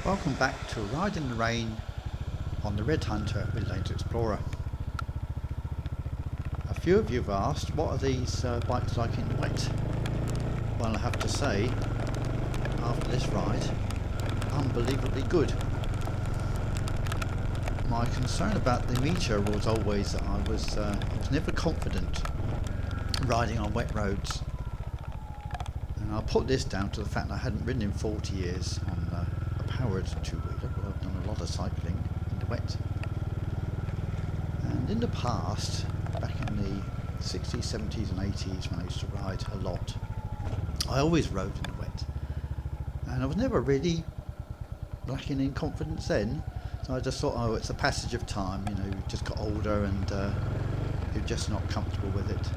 Welcome back to Ride in the Rain on the Red Hunter with Late Explorer. A few of you have asked, what are these bikes like in wet? Well, I have to say, after this ride, unbelievably good. My concern about the meter was always that I was never confident riding on wet roads. And I'll put this down to the fact that I hadn't ridden in 40 years on a powered two-wheeler, but I've done a lot of cycling in the wet. And in the past, back in the 60s, 70s and 80s when I used to ride a lot, I always rode in the wet. And I was never really lacking in confidence then, so I just thought, oh, it's a passage of time, you know, you just got older and you're just not comfortable with it.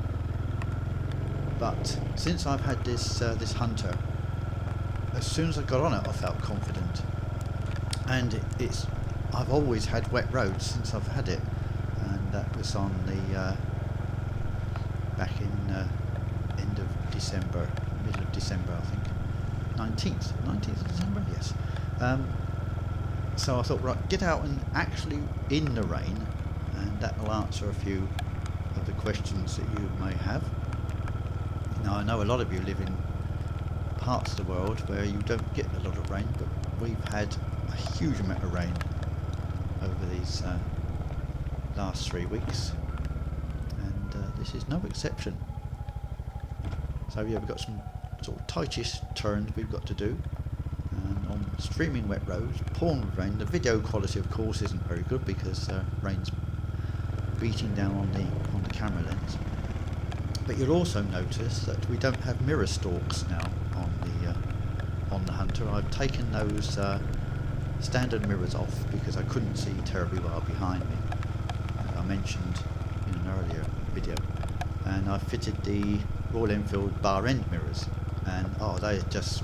But since I've had this Hunter, as soon as I got on it, I felt confident. And I've always had wet roads since I've had it, and that was on the back in end of December, middle of December, I think, 19th of December, yes. So I thought, right, get out and actually in the rain, and that will answer a few of the questions that you may have. Now, I know a lot of you live in parts of the world where you don't get a lot of rain, but we've had a huge amount of rain over these last 3 weeks, and this is no exception. So yeah, we've got some sort of tightest turns we've got to do, and on streaming wet roads, pouring with rain. The video quality, of course, isn't very good because rain's beating down on the camera lens. But you'll also notice that we don't have mirror stalks now on the Hunter. I've taken those standard mirrors off because I couldn't see terribly well behind me, as I mentioned in an earlier video. And I fitted the Royal Enfield bar end mirrors, and oh, they're just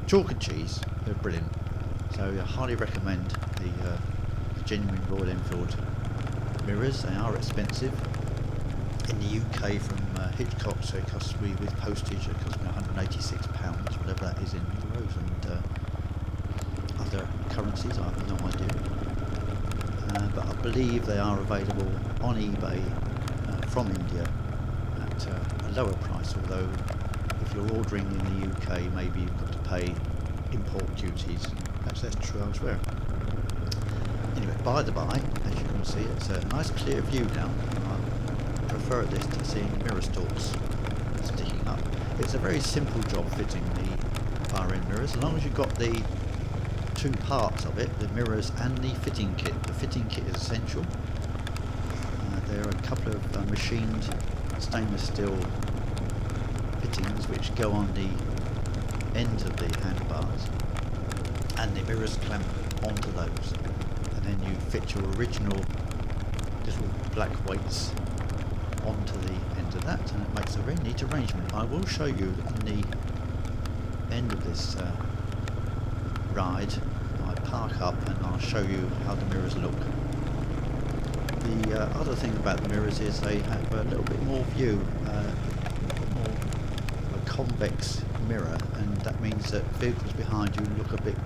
chalk and cheese. They're brilliant. So I highly recommend the genuine Royal Enfield mirrors. They are expensive. In the UK from Hitchcock, so it costs me, with postage, it costs me £186, whatever that is in euros, and other currencies, I have no idea. But I believe they are available on eBay from India at a lower price, although if you're ordering in the UK, maybe you've got to pay import duties. Perhaps that's true elsewhere. Anyway, by the by, as you can see, it's a nice clear view now. I prefer this to seeing mirror stalks sticking up. It's a very simple job fitting the bar end mirrors, as long as you've got the two parts of it, the mirrors and the fitting kit. The fitting kit is essential. There are a couple of machined stainless steel fittings which go on the ends of the handlebars, and the mirrors clamp onto those, and then you fit your original little black weights onto the end of that, and it makes a very neat arrangement. I will show you in the end of this ride. I park up and I'll show you how the mirrors look. The other thing about the mirrors is they have a little bit more view, more of a convex mirror, and that means that vehicles behind you look a bit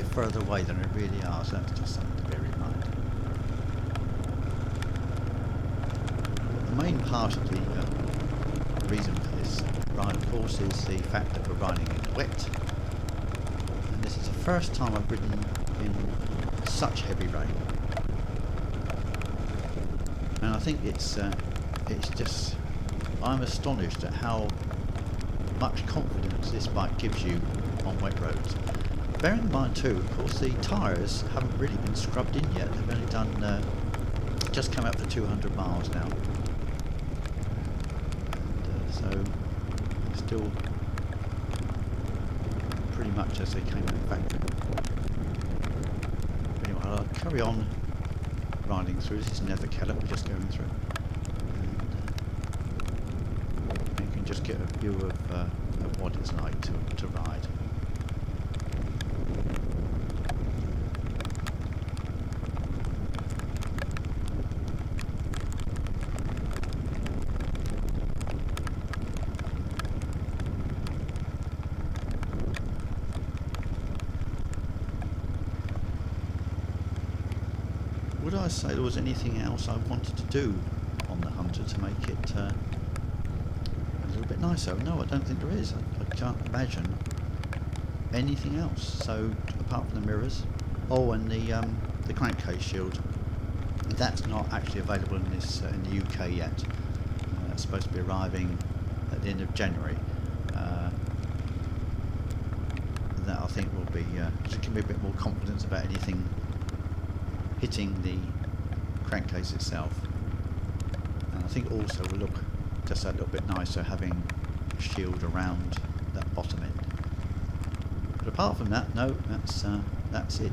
further away than they really are, so that's just something to bear in mind. The main part of the reason for this ride, of course, is the fact that we're riding in wet, and this is the first time I've ridden in such heavy rain. And I think it's just, I'm astonished at how much confidence this bike gives you on wet roads. Bearing in mind too, of course, the tyres haven't really been scrubbed in yet. They've only done, just come out for 200 miles now. And so they're still pretty much as they came out of the factory. Anyway, I'll carry on riding through. This is Nether Callum we're just going through, and you can just get a view of what it's like to ride. would I say there was anything else I wanted to do on the Hunter to make it a little bit nicer? No, I don't think there is. I can't imagine anything else. So apart from the mirrors, oh, and the crankcase shield. That's not actually available in this in the UK yet. It's supposed to be arriving at the end of January. That I think will be just give me a bit more confidence about anything hitting the crankcase itself. And I think also will look just a little bit nicer having a shield around that bottom end. But apart from that, no, that's it.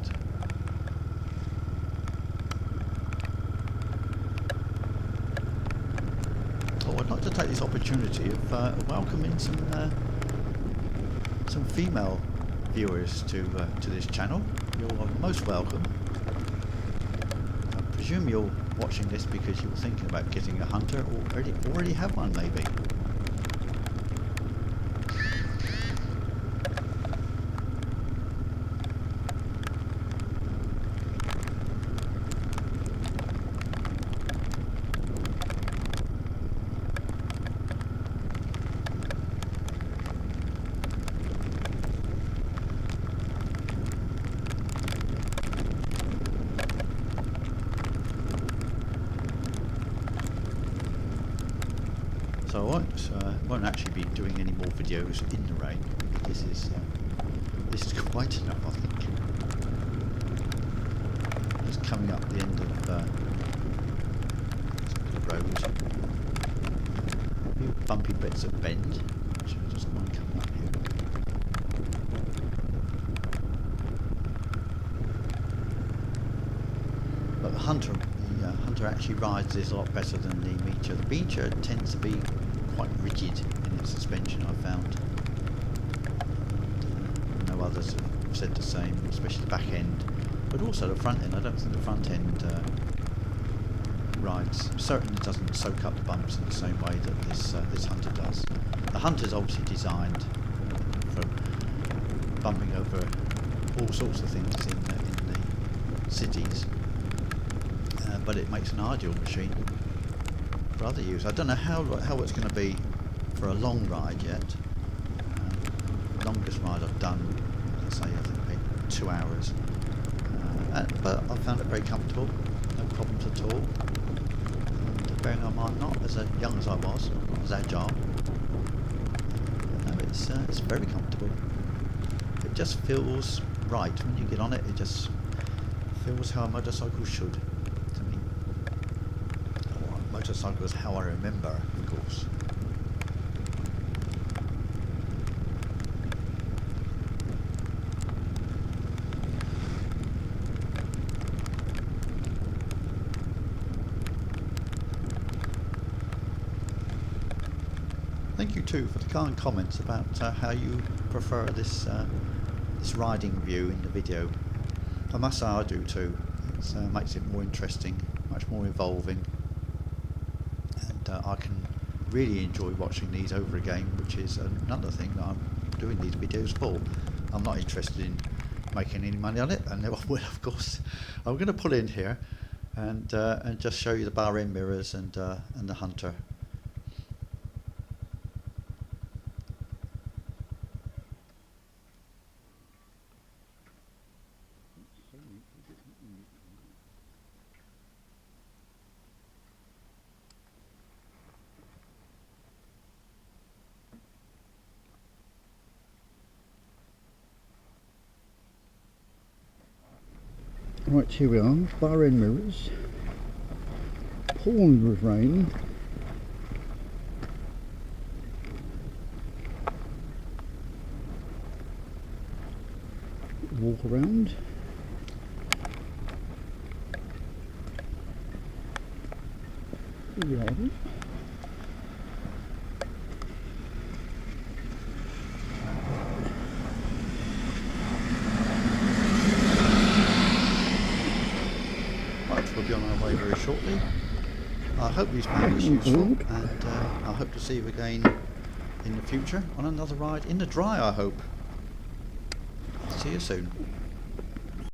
Oh, I'd like to take this opportunity of welcoming some female viewers to this channel. You're most welcome. I presume you're watching this because you're thinking about getting a Hunter, or already have one maybe. So I won't actually be doing any more videos in the rain. This is quite enough, I think. Just coming up the end of the road. A few bumpy bits of bend. Actually, just one coming up here. But the Hunter actually rides this a lot better than the Beecher. The Beecher tends to be quite rigid in its suspension, I've found. No others have said the same, especially the back end, but also the front end. I don't think the front end rides, certainly doesn't soak up the bumps in the same way that this Hunter does. The Hunter's obviously designed for bumping over all sorts of things in the cities. But it makes an ideal machine for other use. I don't know how it's going to be for a long ride yet. Longest ride I've done, let's say, I think maybe 2 hours. But I found it very comfortable, no problems at all. And bearing in mind, not as young as I was, not as agile. No, it's very comfortable. It just feels right when you get on it. It just feels how a motorcycle should. Motorcycle is how I remember, of course. Thank you too for the kind comments about how you prefer this riding view in the video. I must say I do too. It makes it more interesting, much more involving. I can really enjoy watching these over again, which is another thing that I'm doing these videos for. I'm not interested in making any money on it, and never will, of course. I'm going to pull in here and just show you the bar end mirrors and the Hunter. Right, here we are, bar end mirrors, pouring with rain. Walk around. Here we are. We'll be on our way very shortly. I hope these found this useful, and I hope to see you again in the future on another ride in the dry, I hope. See you soon.